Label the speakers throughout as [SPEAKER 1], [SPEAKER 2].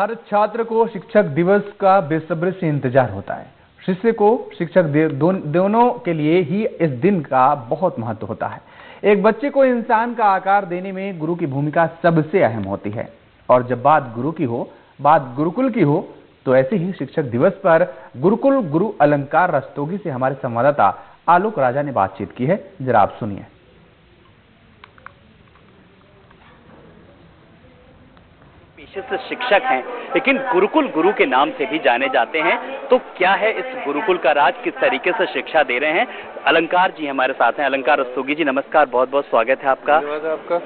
[SPEAKER 1] हर छात्र को शिक्षक दिवस का बेसब्री से इंतजार होता है। शिष्य को शिक्षक दोनों के लिए ही इस दिन का बहुत महत्व होता है। एक बच्चे को इंसान का आकार देने में गुरु की भूमिका सबसे अहम होती है। और जब बात गुरु की हो, बात गुरुकुल की हो, तो ऐसे ही शिक्षक दिवस पर गुरुकुल गुरु अलंकार रस्तोगी से हमारे संवाददाता आलोक राजा ने बातचीत की है। जरा आप सुनिए।
[SPEAKER 2] पेशे से शिक्षक हैं, लेकिन गुरुकुल गुरु के नाम से भी जाने जाते हैं। तो क्या है इस गुरुकुल का राज, किस तरीके से शिक्षा दे रहे हैं? अलंकार जी हमारे साथ हैं। अलंकार रस्तोगी जी, नमस्कार, बहुत बहुत स्वागत है आपका।
[SPEAKER 3] धन्यवाद आपका।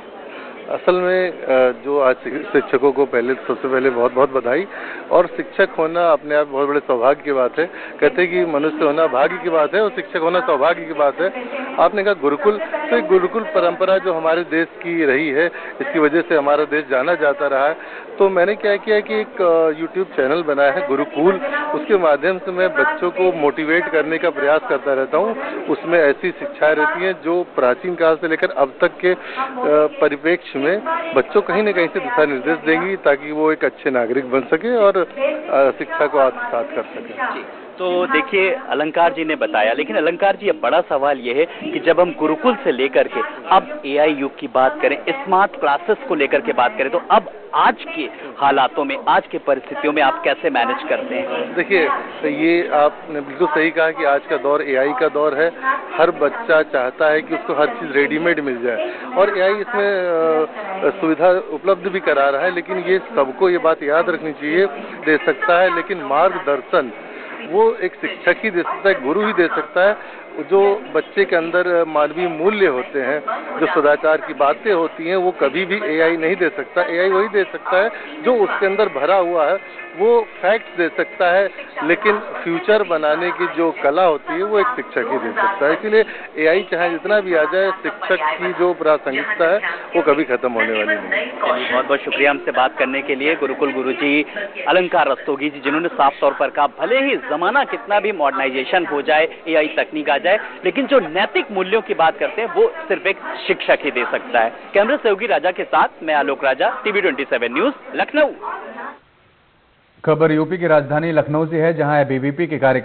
[SPEAKER 3] असल में जो आज शिक्षकों को सबसे पहले बहुत बहुत बधाई। और शिक्षक होना अपने आप बहुत बड़े सौभाग्य की बात है। कहते हैं कि मनुष्य होना भाग्य की बात है और शिक्षक होना सौभाग्य की बात है। आपने कहा गुरुकुल, तो एक गुरुकुल परंपरा जो हमारे देश की रही है, इसकी वजह से हमारा देश जाना जाता रहा है। तो मैंने क्या किया कि एक यूट्यूब चैनल बनाया है गुरुकुल। उसके माध्यम से मैं बच्चों को मोटिवेट करने का प्रयास करता रहता हूँ। उसमें ऐसी शिक्षाएं रहती हैं जो प्राचीन काल से लेकर अब तक के परिप्रेक्ष्य में बच्चों कहीं न कहीं से दिशा निर्देश देंगी, ताकि वो एक अच्छे नागरिक बन सके और शिक्षा को आत्मसात कर सके।
[SPEAKER 2] तो देखिए, अलंकार जी ने बताया, लेकिन अलंकार जी अब बड़ा सवाल ये है कि जब हम गुरुकुल से लेकर के अब एआई युग की बात करें, स्मार्ट क्लासेस को लेकर के बात करें, तो अब आज के हालातों में, आज के परिस्थितियों में आप कैसे मैनेज करते हैं?
[SPEAKER 3] देखिए, ये आपने बिल्कुल सही कहा कि आज का दौर एआई का दौर है। हर बच्चा चाहता है कि उसको हर चीज़ रेडीमेड मिल जाए और एआई इसमें सुविधा उपलब्ध भी करा रहा है। लेकिन ये सबको ये बात याद रखनी चाहिए, दे सकता है, लेकिन मार्गदर्शन वो एक शिक्षक ही दे सकता है, गुरु ही दे सकता है। जो बच्चे के अंदर मानवीय मूल्य होते हैं, जो सदाचार की बातें होती हैं, वो कभी भी एआई नहीं दे सकता। एआई वही दे सकता है जो उसके अंदर भरा हुआ है, वो फैक्ट्स दे सकता है, लेकिन फ्यूचर बनाने की जो कला होती है वो एक शिक्षक ही दे सकता है। इसलिए एआई चाहे जितना भी आ जाए, शिक्षक की जो प्रासंगिकता है वो कभी खत्म होने वाली नहीं।
[SPEAKER 2] बहुत बहुत शुक्रिया हमसे बात करने के लिए गुरुकुल गुरुजी अलंकार रस्तोगी जी, जिन्होंने साफ तौर पर कहा भले ही जमाना कितना भी मॉडर्नाइजेशन हो जाए, एआई तकनीक आ जाए, लेकिन जो नैतिक मूल्यों की बात करते हैं वो सिर्फ एक शिक्षक ही दे सकता है। कैमरा सहयोगी राजा के साथ मैं आलोक राजा, टीवी 27 न्यूज, लखनऊ।
[SPEAKER 1] खबर यूपी की राजधानी लखनऊ से है, जहां एबीवीपी के कार्यक्रम